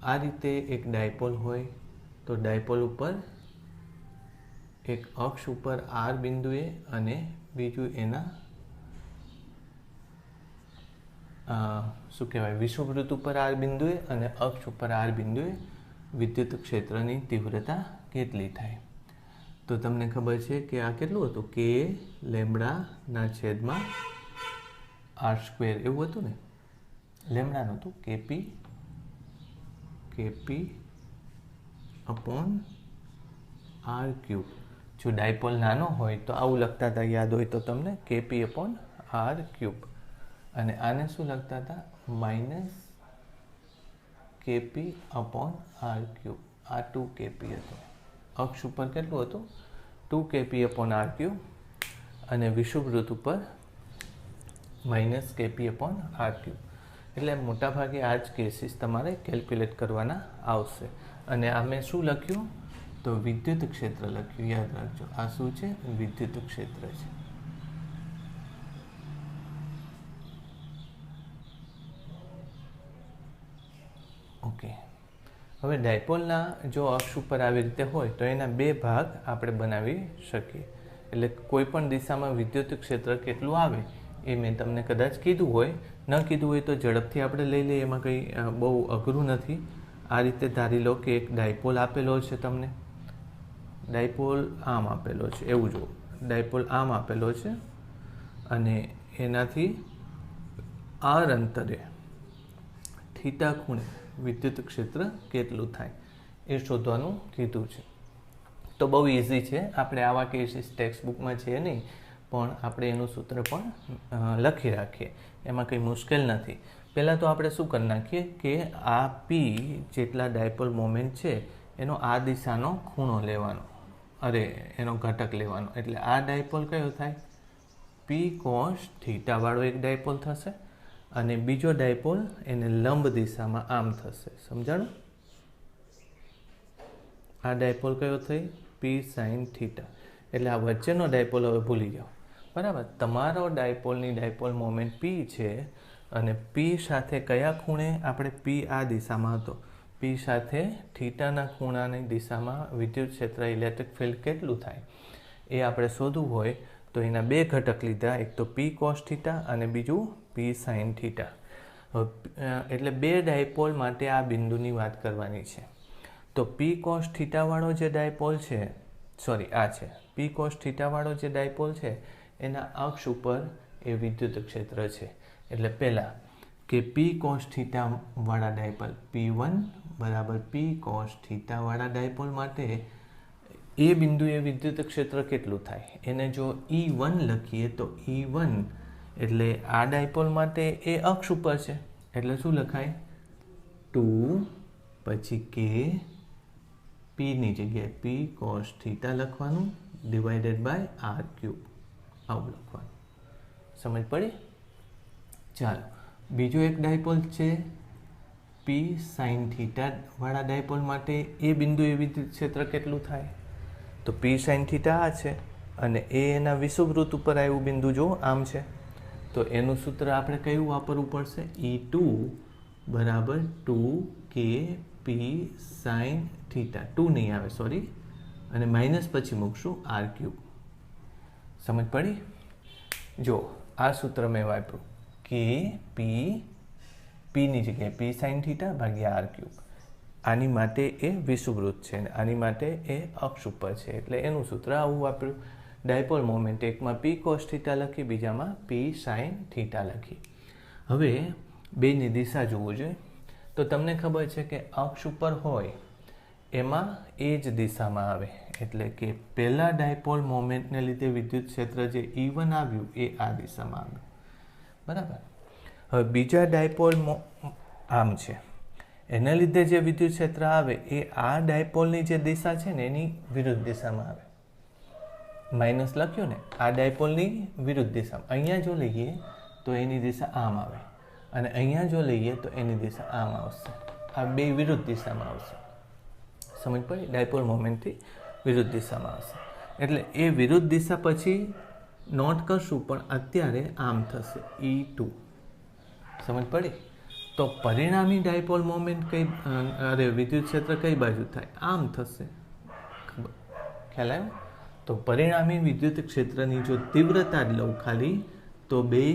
આ રીતે એક ડાયપોલ હોય તો ડાયપોલ ઉપર એક અક્ષ ઉપર આર બિંદુએ અને બીજું એના શું કહેવાય, વિષુવવૃત્ત ઉપર આર બિંદુએ અને અક્ષ ઉપર આર બિંદુએ વિદ્યુત ક્ષેત્રની તીવ્રતા કેટલી થાય? તો તમને ખબર છે કે આ કેટલું હતું? કે લેમડાના છેદમાં r², એવું હતું ને? લેમડાનું હતું કેપી અપોન r³. જો ડાયપોલ નાનો હોય તો આવું લખતા હતા, યાદ હોય તો તમને, કેપી અપોન r³. અને આને શું લખતા હતા? -kp upon r³. આ 2kp હતું. અક્ષ ઉપર કેટલું હતું? 2kp upon r³. અને વિષુવવૃત્ત ઉપર -kp અપોન r³. એટલે મોટાભાગે આ જ કેસીસ તમારે કેલ્ક્યુલેટ કરવાના આવશે. અને આ મેં શું લખ્યું? તો વિદ્યુત ક્ષેત્ર લખ્યું. યાદ રાખજો, આ શું છે? વિદ્યુત ક્ષેત્ર છે. ઓકે, હવે ડાયપોલના જો અક્ષ ઉપર આવી રીતે હોય તો એના 2 ભાગ આપણે બનાવી શકીએ. એટલે કોઈ પણ દિશામાં વિદ્યુત ક્ષેત્ર કેટલું આવે એ મેં તમને કદાચ કીધું હોય, ન કીધું હોય તો ઝડપથી આપણે લઈ લઈએ, એમાં કંઈ બહુ અઘરું નથી. આ રીતે ધારી લો કે એક ડાયપોલ આપેલો છે તમને, ડાયપોલ આમ આપેલો છે, એવું જુઓ, ડાયપોલ આમ આપેલો છે અને એનાથી આર અંતરે થીટા ખૂણે વિદ્યુત ક્ષેત્ર કેટલું થાય એ શોધવાનું કીધું છે. તો બહુ ઇઝી છે, આપણે આવા કેસીસ ટેક્સ્ટ બુકમાં છે નહીં, પણ આપણે એનું સૂત્ર પણ લખી રાખીએ, એમાં કંઈ મુશ્કેલ નથી. પહેલાં તો આપણે શું કરી નાખીએ કે આ પી જેટલા ડાયપોલ મોમેન્ટ છે એનો આ દિશાનો ખૂણો લેવાનો, એનો ઘટક લેવાનો. એટલે આ ડાયપોલ કયો થાય? પી કોસ થીટાવાળો એક ડાયપોલ થશે અને બીજો ડાયપોલ એને લંબ દિશામાં આમ થશે. સમજાણું? આ ડાયપોલ કયો થઈ? પી સાઇન થીટા. એટલે આ વચ્ચેનો ડાયપોલ હવે ભૂલી જાઓ. બરાબર. તમારો ડાયપોલની ડાયપોલ મોમેન્ટ પી છે અને પી સાથે કયા ખૂણે? આપણે પી આ દિશામાં હતો, પી સાથે થીટાના ખૂણાની દિશામાં વિદ્યુત ક્ષેત્ર ઇલેક્ટ્રિક ફિલ્ડ કેટલું થાય એ આપણે શોધવું હોય તો એના બે ઘટક લીધા, એક તો પી કોસ થીટા અને બીજું પી સાઇન થીટા. એટલે બે ડાયપોલ માટે આ બિંદુની વાત કરવાની છે. તો પી કોસ થીટાવાળો જે ડાયપોલ છે, આ છે પી કોસ થીટાવાળો જે ડાયપોલ છે એના અક્ષ ઉપર એ વિદ્યુત ક્ષેત્ર છે. એટલે પહેલાં કે પી કોસ થીટાવાળા ડાયપોલ P1 બરાબર પી કોસ થીટાવાળા ડાયપોલ માટે એ બિંદુએ વિદ્યુત ક્ષેત્ર કેટલું થાય એને જો E1 લખીએ તો E1 એટલે આ ડાયપોલ માટે એ અક્ષ ઉપર છે એટલે શું લખાય? 2 પછી કે પીની જગ્યાએ પી કોસ થીટા લખવાનું ડિવાઇડેડ બાય આર ક્યુબ, આવું લખવાનું. સમજ પડી? ચાલો, બીજો એક ડાયપોલ છે પી સાઇન થીટા વાળા ડાયપોલ માટે એ બિંદુએ વિદ્યુત ક્ષેત્ર કેટલું થાય? તો પી સાઇન થીટા આ છે અને એ એના વિષુવવૃત્ત ઉપર આવ્યું બિંદુ જો આમ છે, તો એનું સૂત્ર આપણે કયું વાપરવું પડશે? E2 બરાબર 2k પી સાઇન થીટા. 2 નહીં આવે, સોરી, અને માઇનસ પછી મૂકશું આર ક્યુબ. સમજ પડી? જો આ સૂત્ર મેં વાપર્યું કે પીની જગ્યાએ પી સાઇન થીટા ભાગ્યા આર ક્યુબ. આની માટે એ વિષુવવૃત્ત છે અને આની માટે એ અક્ષ ઉપર છે એટલે એનું સૂત્ર આવું વાપર્યું. ડાયપોલ મોમેન્ટ એકમાં પી કોસ થીટા લખી, બીજામાં પી સાઇન થીટા લખી. હવે બેની દિશા જોવું જોઈએ. તો તમને ખબર છે કે અક્ષ ઉપર હોય એમાં એ જ દિશામાં આવે, એટલે કે પહેલા ડાયપોલ મોમેન્ટને લીધે વિદ્યુત ક્ષેત્ર જે E1 આવ્યું એ આ દિશામાં આવ્યું. બરાબર. હવે બીજા ડાયપોલ આમ છે, એના લીધે જે વિદ્યુત ક્ષેત્ર આવે એ આ ડાયપોલની જે દિશા છે ને એની વિરુદ્ધ દિશામાં આવે. માઇનસ લખ્યું ને, આ ડાયપોલની વિરુદ્ધ દિશામાં. અહીંયા જો લઈએ તો એની દિશા આમ આવે અને અહીંયા જો લઈએ તો એની દિશા આમ આવશે. આ બે વિરુદ્ધ દિશામાં આવશે. સમજ પડી? ડાયપોલ મોમેન્ટથી વિરુદ્ધ દિશામાં આવશે. એટલે એ વિરુદ્ધ દિશા પછી નોટ કરશું પણ અત્યારે આમ થશે E2. સમજ પડી? તો પરિણામી ડાયપોલ મોમેન્ટ વિદ્યુત ક્ષેત્ર કઈ બાજુ થાય? આમ થશે. ખ્યાલ આવ્યો? તો પરિણામી વિદ્યુત ક્ષેત્રની જો તીવ્રતા જ લઉં ખાલી, તો બે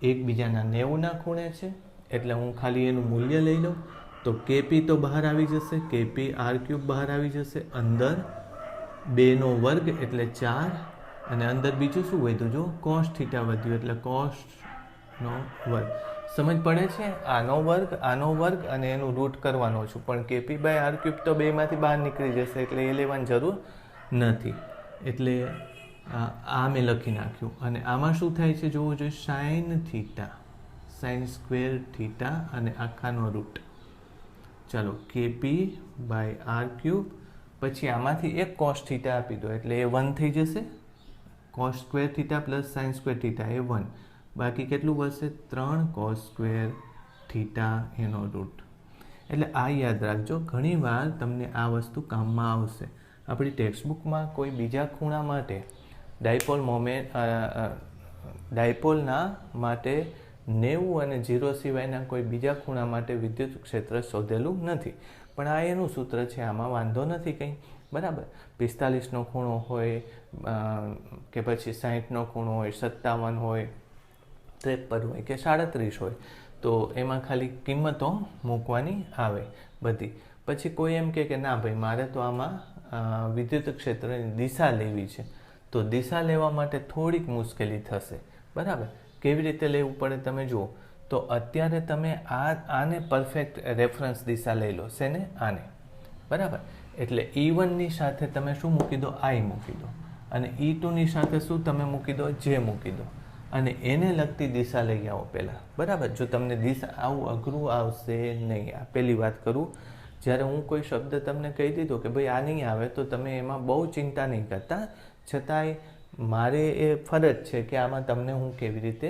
એકબીજાના 90ના ખૂણે છે એટલે હું ખાલી એનું મૂલ્ય લઈ લઉં તો કેપી તો બહાર આવી જશે, કેપી આર ક્યુબ બહાર આવી જશે, અંદર 2નો વર્ગ એટલે 4 અને અંદર બીજું શું વધ્યું? જો કોસ થીટા વધ્યું એટલે કોસનો વર્ગ. સમજ પડે છે? આનો વર્ગ અને એનું રૂટ કરવાનો છું, પણ કેપી બાય આર ક્યુબ તો બેમાંથી બહાર નીકળી જશે એટલે એ લેવાની જરૂર નથી. એટલે આ મેં લખી નાખ્યું. અને આમાં શું થાય છે જોવું જોઈએ? Sine theta, sign square theta અને આખાનો રૂટ. ચાલો, કેપી બાય આર ક્યુબ, પછી આમાંથી એક કોસ થીટા આપી દો એટલે એ 1 થઈ જશે. Cos square theta plus sine square theta એ 1. બાકી કેટલું વધશે? 3 કોસ સ્ક્વેર થીટા એનો રૂટ. એટલે આ યાદ રાખજો, ઘણીવાર તમને આ વસ્તુ કામમાં આવશે. આપણી ટેક્સ્ટબુકમાં કોઈ બીજા ખૂણા માટે ડાયપોલના માટે 90 અને 0 સિવાયના કોઈ બીજા ખૂણા માટે વિદ્યુત ક્ષેત્ર શોધેલું નથી, પણ આ એનું સૂત્ર છે, આમાં વાંધો નથી કંઈ. બરાબર. 45નો ખૂણો હોય કે પછી 60નો ખૂણો હોય, 57 હોય, 53 હોય કે 37 હોય, તો એમાં ખાલી કિંમતો મૂકવાની આવે બધી. પછી કોઈ એમ કે ના ભાઈ મારે તો આમાં વિદ્યુત ક્ષેત્રની દિશા લેવી છે, તો દિશા લેવા માટે થોડીક મુશ્કેલી થશે, બરાબર. કેવી રીતે લેવું પડે તમે જુઓ. તો અત્યારે તમે આને પરફેક્ટ રેફરન્સ દિશા લઈ લો. શેને? આને, બરાબર. એટલે E1ની સાથે તમે શું મૂકી દો? I મૂકી દો. અને E2ની સાથે શું તમે મૂકી દો? J મૂકી દો. અને એને લગતી દિશા લઈ આવો પહેલાં, બરાબર. જો તમને દિશા આવું અઘરું આવશે નહીં. આ પહેલી વાત કરું. જ્યારે હું કોઈ શબ્દ તમને કહી દીધો કે ભાઈ આ નહીં આવે, તો તમે એમાં બહુ ચિંતા નહીં કરતા. છતાંય મારે એ ફરજ છે કે આમાં તમને હું કેવી રીતે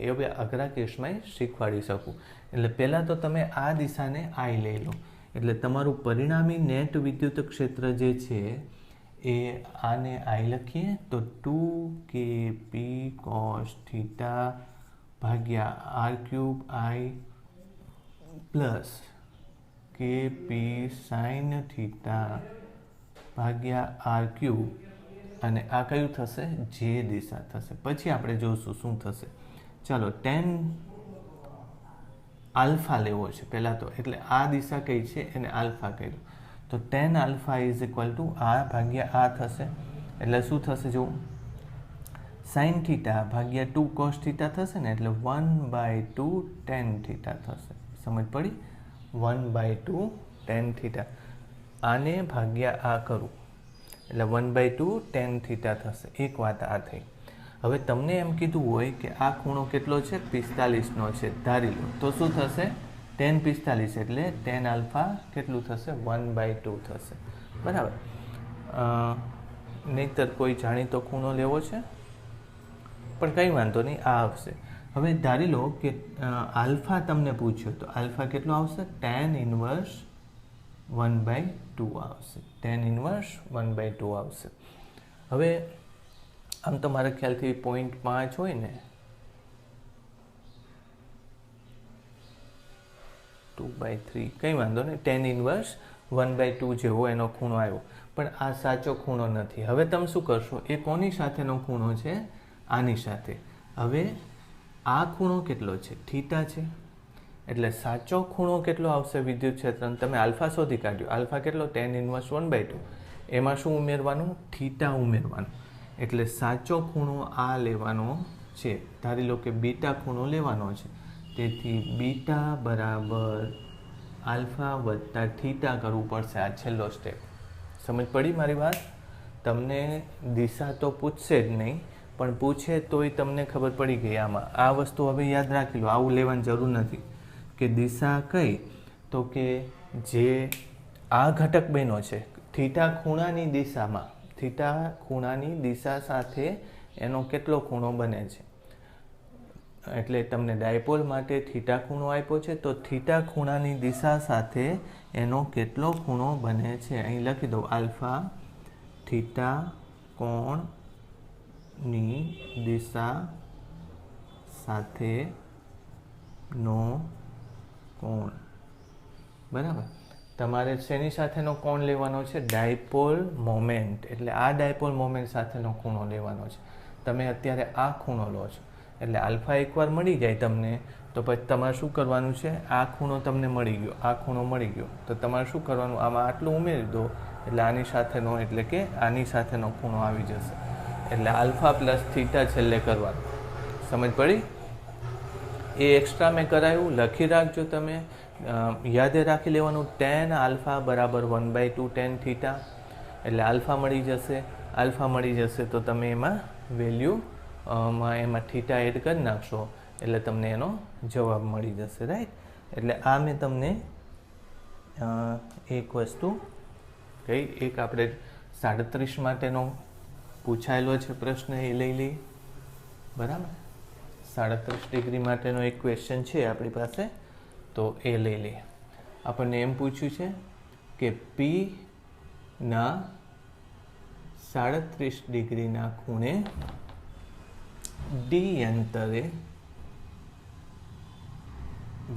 એવા અઘરા કેસમાં શીખવાડી શકું. એટલે પહેલાં તો તમે આ દિશાને I લઈ લો. એટલે તમારું પરિણામી નેટ વિદ્યુત ક્ષેત્ર જે છે એ આને I લખીએ તો 2kp cos θ ભાગ્યા r³ I plus kp sin θ ભાગ્યા r³ અને આ કયું થશે? જે દિશા થશે. પછી આપણે જોઈશું શું થશે. ચાલો, tan આલ્ફા લેવો છે પહેલાં તો. એટલે આ દિશા કઈ છે એને આલ્ફા કહી દો. તો tan alpha is equal to આ ભાગ્યા આ થશે. એટલે શું થશે? જો sin θ ભાગ્યા 2 cos θ થશે ને, એટલે 1/2 tan θ થશે. સમજ પડી? 1/2 tan θ. આને ભાગ્યા આ કરું એટલે 1/2 tan θ થશે. એક વાત આ થઈ. હવે તમને એમ કીધું હોય કે આ ખૂણો કેટલો છે? 45નો છે, ધારી લો. તો શું થશે? tan 45 એટલે tan આલ્ફા કેટલું થશે? 1/2 થશે, બરાબર. નહીંતર કોઈ જાણીતો ખૂણો લેવો છે, પણ કંઈ વાંધો નહીં, આ આવશે. હવે ધારી લો કે આલ્ફા તમને પૂછ્યો, તો આલ્ફા કેટલો આવશે? tan ઇન્વર્સ 1/2 આવશે. tan ઇન્વર્સ 1/2 આવશે. હવે આમ તો મારા ખ્યાલથી 0.5 હોય ને, 2/3 કંઈ વાંધો નહીં. tan ઇન્વર્સ 1/2 જેવો એનો ખૂણો આવ્યો, પણ આ સાચો ખૂણો નથી. હવે તમે શું કરશો? એ કોની સાથેનો ખૂણો છે? આની સાથે. હવે આ ખૂણો કેટલો છે? θ છે. એટલે સાચો ખૂણો કેટલો આવશે વિદ્યુત ક્ષેત્રનો? તમે આલ્ફા શોધી કાઢ્યો. આલ્ફા કેટલો? tan inverse 1/2. એમાં શું ઉમેરવાનું? θ ઉમેરવાનું. એટલે સાચો ખૂણો આ લેવાનો છે. ધારી લો કે બીટા ખૂણો લેવાનો છે. તેથી બીટા બરાબર આલ્ફા વત્તા θ કરવું પડશે. આ છેલ્લો સ્ટેપ. સમજ પડી મારી વાત? તમને દિશા તો પૂછશે જ નહીં, પણ પૂછે તોય તમને ખબર પડી ગઈ આમાં. આ વસ્તુ હવે યાદ રાખી લો. આવું લેવાની જરૂર નથી કે દિશા કઈ, તો કે જે આ ઘટક બન્યો છે θ ખૂણાની દિશામાં, θ ખૂણાની દિશા સાથે એનો કેટલો ખૂણો બને છે. એટલે તમને ડાયપોલ માટે θ ખૂણો આપ્યો છે, તો θ ખૂણાની દિશા સાથે એનો કેટલો ખૂણો બને છે. અહીં લખી દો આલ્ફા θ કોણની દિશા સાથેનો કોણ, બરાબર. તમારે શેની સાથેનો કોણ લેવાનો છે? Dipole moment. એટલે આ ડાયપોલ મોમેન્ટ સાથેનો ખૂણો લેવાનો છે. તમે અત્યારે આ ખૂણો લો છો, એટલે આલ્ફા એકવાર મળી જાય તમને, તો પછી તમારે શું કરવાનું છે? આ ખૂણો તમને મળી ગયો, આ ખૂણો મળી ગયો, તો તમારે શું કરવાનું? આમાં આટલું ઉમેરી દો, એટલે આની સાથેનો, એટલે કે આની સાથેનો ખૂણો આવી જશે. એટલે આલ્ફા પ્લસ θ છેલ્લે કરવાનું. સમજ પડી? એ એક્સ્ટ્રા મેં કરાયું, લખી રાખજો તમે. યાદે રાખી લેવાનું tan આલ્ફા બરાબર 1/2 tan θ. એટલે આલ્ફા મળી જશે. આલ્ફા મળી જશે તો તમે એમાં વેલ્યુ એમાં θ એડ કરી નાખશો, એટલે તમને એનો જવાબ મળી જશે, રાઈટ. એટલે આ મેં તમને એક વસ્તુ કઈ, એક આપણે 37 માટેનો પૂછાયેલો છે પ્રશ્ન, એ લઈ લઈએ, બરાબર. 37 ડિગ્રી માટેનો એક ક્વેશ્ચન છે આપણી પાસે, તો એ લઈ લઈએ. આપણને એમ પૂછ્યું છે કે પી ના 37 ડિગ્રીના ખૂણે ડી અંતરે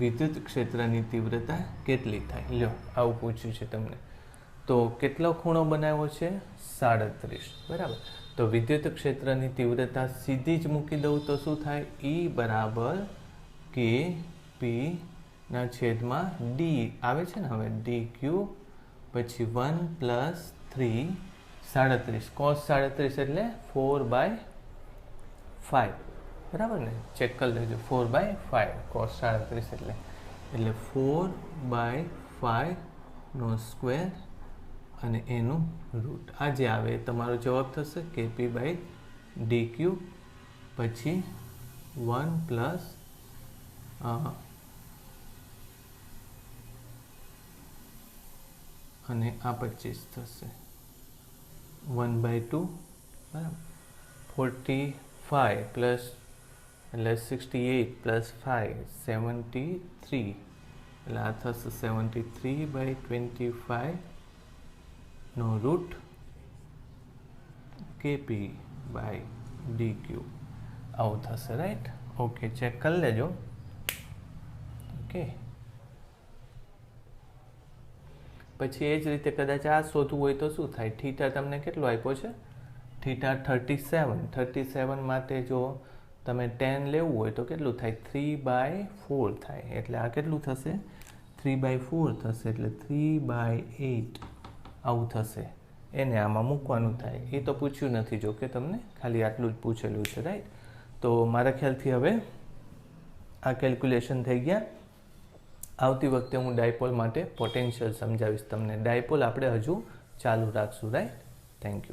વિદ્યુત ક્ષેત્રની તીવ્રતા કેટલી થાય? લ્યો, આવું પૂછ્યું છે તમને. તો કેટલો ખૂણો બનાવ્યો છે? 37, બરાબર. તો વિદ્યુત ક્ષેત્રની તીવ્રતા સીધી જ મૂકી દઉં તો શું થાય? E બરાબર કે પી ના છેદમાં ડી આવે છે ને. હવે ડી ક્યુ પછી 1 + 3 37 cos 37 એટલે 4/5 બરાબર ને, ચેક કરી લેજો 4/5 cos 37 એટલે 4/5 નો સ્ક્વેર અને એનું રૂટ. આ જે આવે એ તમારો જવાબ થશે kp/dq. પછી 1 પ્લસ અને આ 25 થશે 1/2 બરાબર. 45 પ્લસ એટલે 68 પ્લસ 5 73 એટલે આ થશે 73/25 નો રૂટ kp/dq. આવું થશે, રાઈટ? ઓકે, ચેક કરી લેજો. ઓકે, પછી એ જ રીતે કદાચ આ શોધવું હોય તો શું થાય? થીટા તમને કેટલો આપ્યો છે? થીટા 37 માટે જો તમે tan લેવું હોય તો કેટલું થાય? 3/4 થાય. એટલે આ કેટલું થશે? 3/4 થશે, એટલે 3/8 આવું થશે. એને આમાં મૂકવાનું થાય. એ તો પૂછ્યું નથી, જો કે તમને ખાલી આટલું જ પૂછેલું છે, રાઈટ? તો મારા ખ્યાલથી હવે આ કેલ્ક્યુલેશન થઈ ગયા. આવતી વખતે હું ડાયપોલ માટે પોટેન્શિયલ સમજાવીશ તમને. ડાયપોલ આપણે હજુ ચાલુ રાખશું, રાઈટ? Thank you.